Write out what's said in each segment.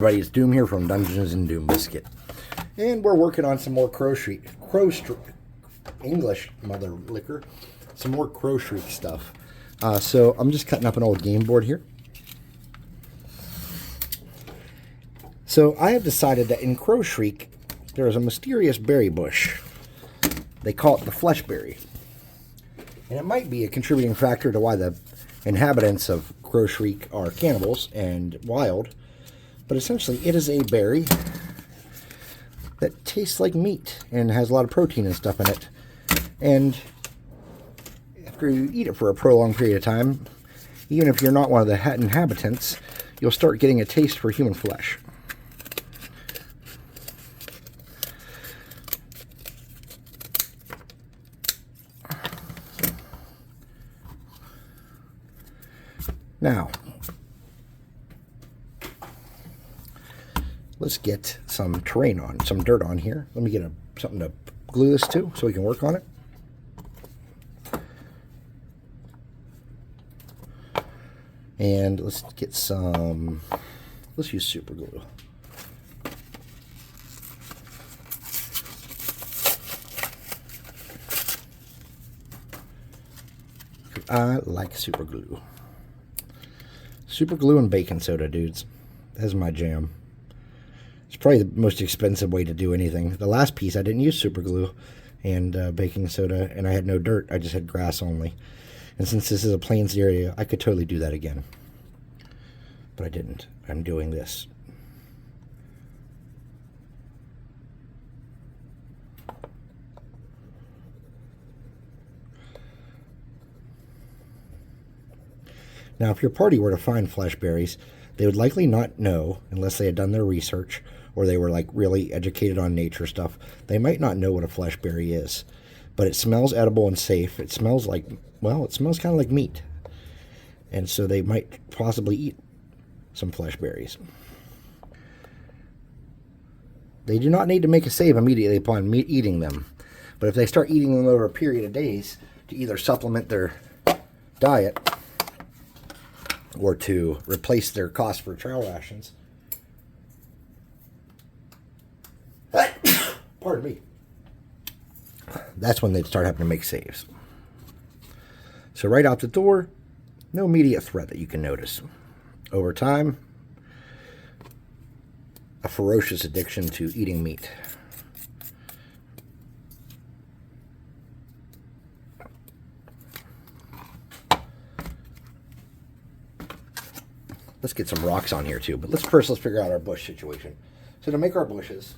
Everybody, it's Doom here from Dungeons and Doom Biscuit, and we're working on some more Crowshriek, English mother liquor, some more Crowshriek stuff. So I'm just cutting up an old game board here. So I have decided that in Crowshriek there is a mysterious berry bush. They call it the fleshberry, and it might be a contributing factor to why the inhabitants of Crowshriek are cannibals and wild. But essentially, it is a berry that tastes like meat and has a lot of protein and stuff in it. And after you eat it for a prolonged period of time, even if you're not one of the inhabitants, you'll start getting a taste for human flesh. Now, let's get some terrain on, some dirt on here. Let me get something to glue this to so we can work on it. And let's get some, let's use super glue. I like super glue. Super glue and baking soda, dudes. That's my jam. It's probably the most expensive way to do anything. The last piece, I didn't use super glue and baking soda, and I had no dirt. I just had grass only. And since this is a plains area, I could totally do that again. But I didn't. I'm doing this. Now, if your party were to find fleshberries, they would likely not know, unless they had done their research, or they were like really educated on nature stuff. They might not know what a fleshberry is, but it smells edible and safe. It smells like, well, it smells kind of like meat. And so they might possibly eat some fleshberries. They do not need to make a save immediately upon eating them. But if they start eating them over a period of days to either supplement their diet or to replace their cost for trail rations, pardon me, that's when they'd start having to make saves. So right out the door, no immediate threat that you can notice. Over time, a ferocious addiction to eating meat. Let's get some rocks on here too, but let's figure out our bush situation. So to make our bushes,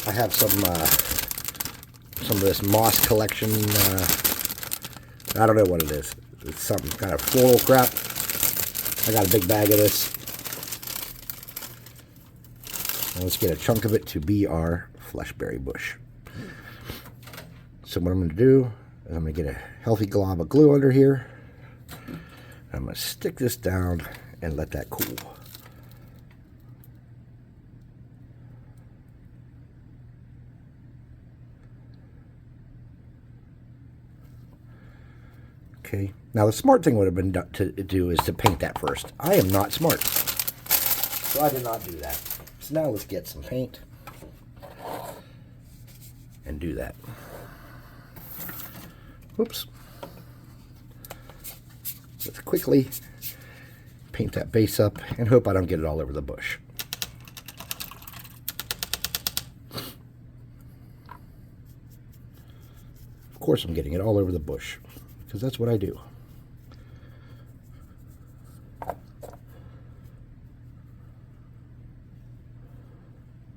I have some of this moss collection. I don't know what it is. It's some kind of floral crap. I got a big bag of this. And let's get a chunk of it to be our fleshberry bush. So what I'm going to do is I'm going to get a healthy glob of glue under here. I'm going to stick this down and let that cool. Okay. Now the smart thing would have been to do is to paint that first. I am not smart, so I did not do that. So now let's get some paint and do that. Whoops. Let's quickly paint that base up and hope I don't get it all over the bush. Of course I'm getting it all over the bush, because that's what I do. Oh,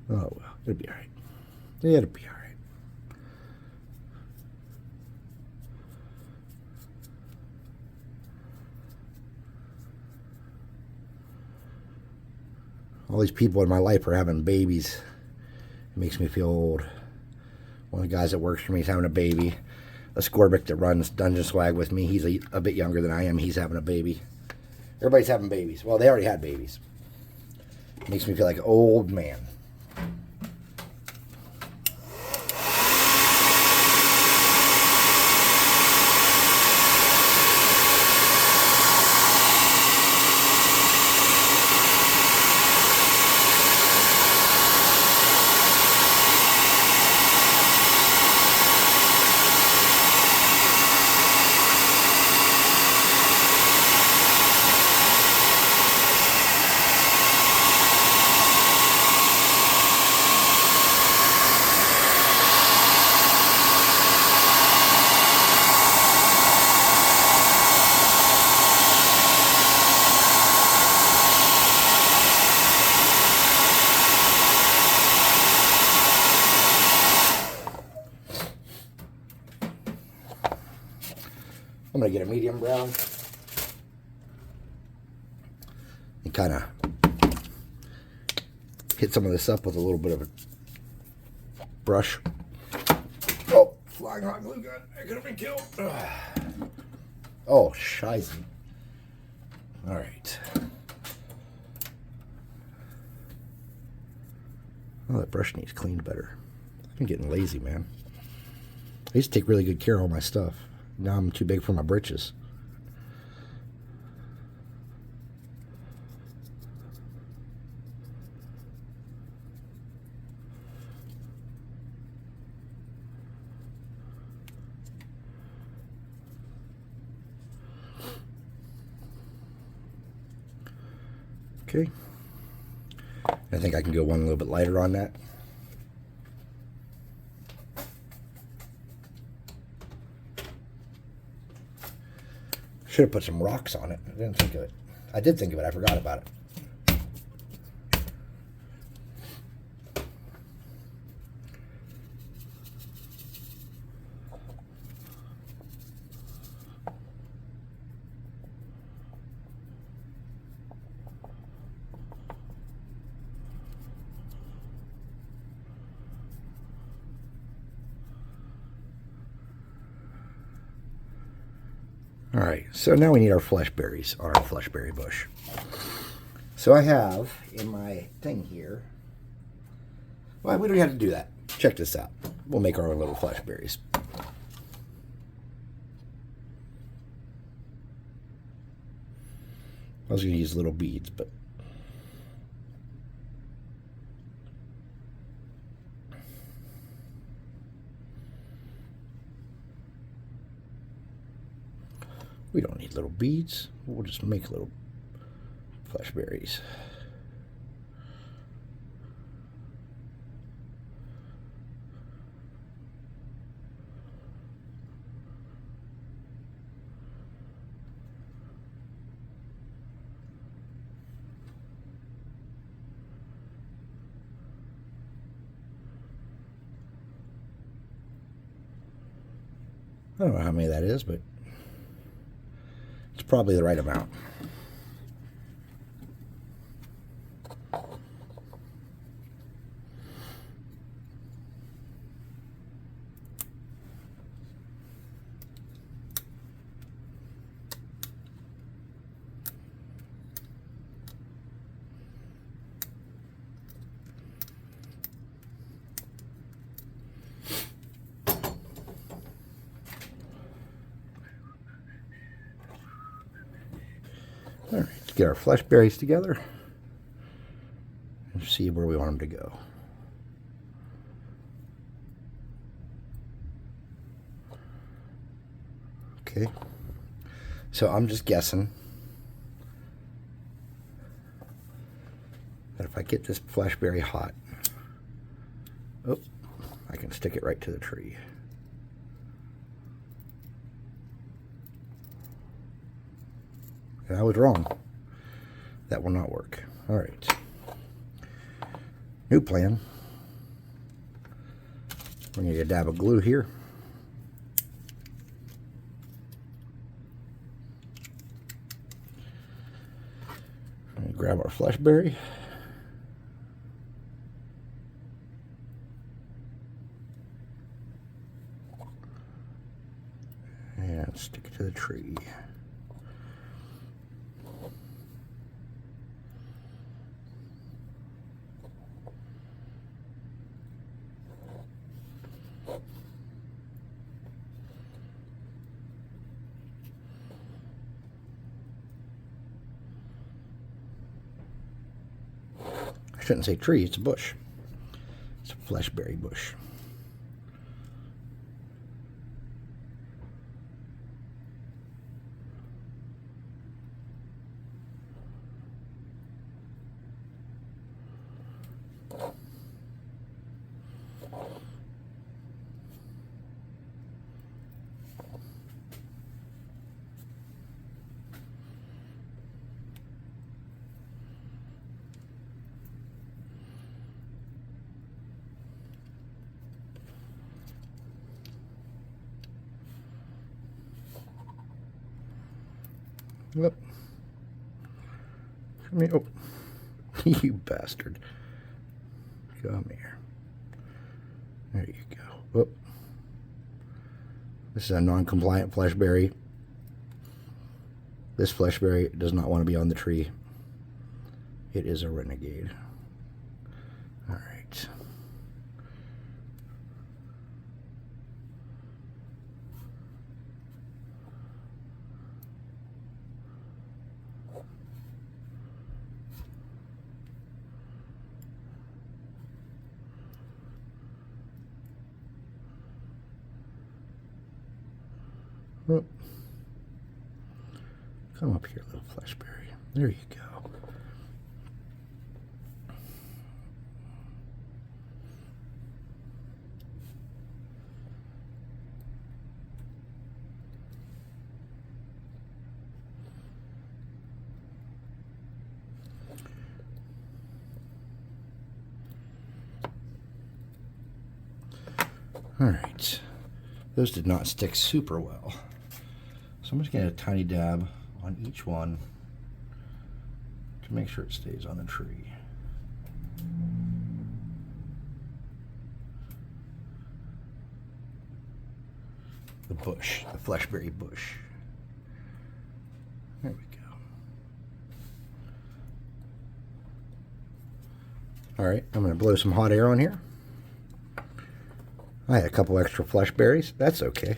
well, it'll be all right. Yeah, it'll be all right. All these people in my life are having babies. It makes me feel old. One of the guys that works for me is having a baby. A Scorbic that runs Dungeon Swag with me, he's a bit younger than I am. He's having a baby. Everybody's having babies. Well, they already had babies. It makes me feel like an old man. I'm going to get a medium brown and kind of hit some of this up with a little bit of a brush. Oh, flying hot glue gun. I could have been killed. Oh, shiesty. All right. Oh, that brush needs cleaned better. I'm getting lazy, man. I used to take really good care of all my stuff. Now I'm too big for my britches. Okay. I think I can go one a little bit lighter on that. Should have put some rocks on it. I didn't think of it. I did think of it. I forgot about it. All right, so now we need our flesh berries on our flesh berry bush. So I have in my thing here, well, we don't have to do that. Check this out. We'll make our own little flesh berries. I was going to use little beads, but we don't need little beads. We'll just make little flesh berries. I don't know how many that is, but it's probably the right amount. All right, let's get our flesh berries together and see where we want them to go. Okay, so I'm just guessing that if I get this flesh berry hot, oh, I can stick it right to the tree. And I was wrong. That will not work. All right. New plan. We need a dab of glue here. And grab our flesh berry. And stick it to the tree. I shouldn't say tree, it's a bush. It's a fleshberry bush. Oh. Come here. Oh. You bastard. Come here. There you go. Oh. This is a non-compliant fleshberry. This fleshberry does not want to be on the tree. It is a renegade. All right. Oh. Come up here, little fleshberry. There you go. All right. Those did not stick super well. So I'm just going to get a tiny dab on each one to make sure it stays on the tree. The bush, the fleshberry bush. There we go. All right, I'm going to blow some hot air on here. I had a couple extra fleshberries. That's okay.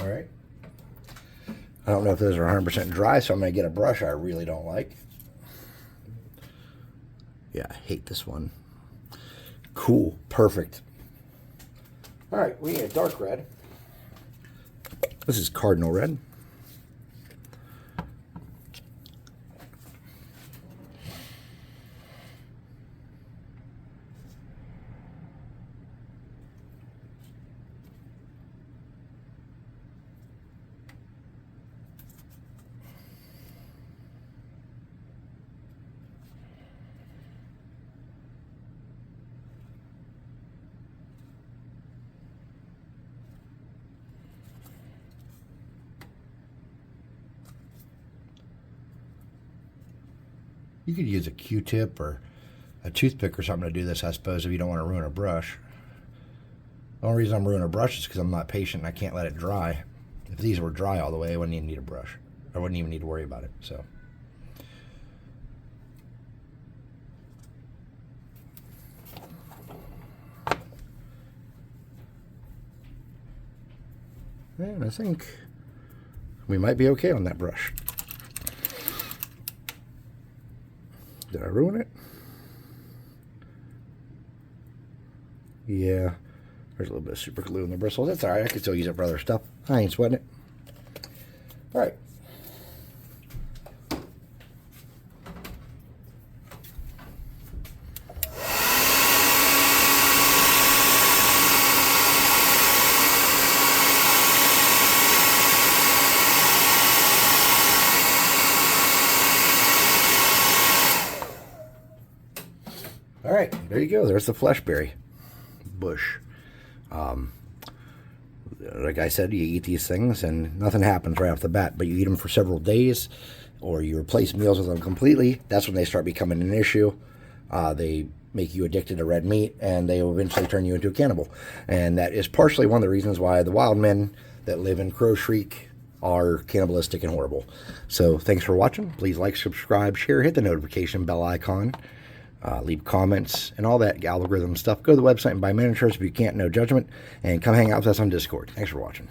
All right. I don't know if those are 100% dry, so I'm going to get a brush I really don't like. Yeah, I hate this one. Cool. Perfect. All right, we need a dark red. This is cardinal red. You could use a Q-tip or a toothpick or something to do this, I suppose, if you don't want to ruin a brush. The only reason I'm ruining a brush is because I'm not patient and I can't let it dry. If these were dry all the way, I wouldn't even need a brush. I wouldn't even need to worry about it. So, and I think we might be okay on that brush. Did I ruin it? Yeah. There's a little bit of super glue in the bristles. That's alright. I can still use it for other stuff. I ain't sweating it. Alright. Alright, there you go. There's the fleshberry bush. Like I said, you eat these things and nothing happens right off the bat, but you eat them for several days or you replace meals with them completely. That's when they start becoming an issue. They make you addicted to red meat and they will eventually turn you into a cannibal. And that is partially one of the reasons why the wild men that live in Crowshriek are cannibalistic and horrible. So thanks for watching. Please like, subscribe, share, hit the notification bell icon, leave comments, and all that algorithm stuff. Go to the website and buy miniatures if you can't, no judgment, and come hang out with us on Discord. Thanks for watching.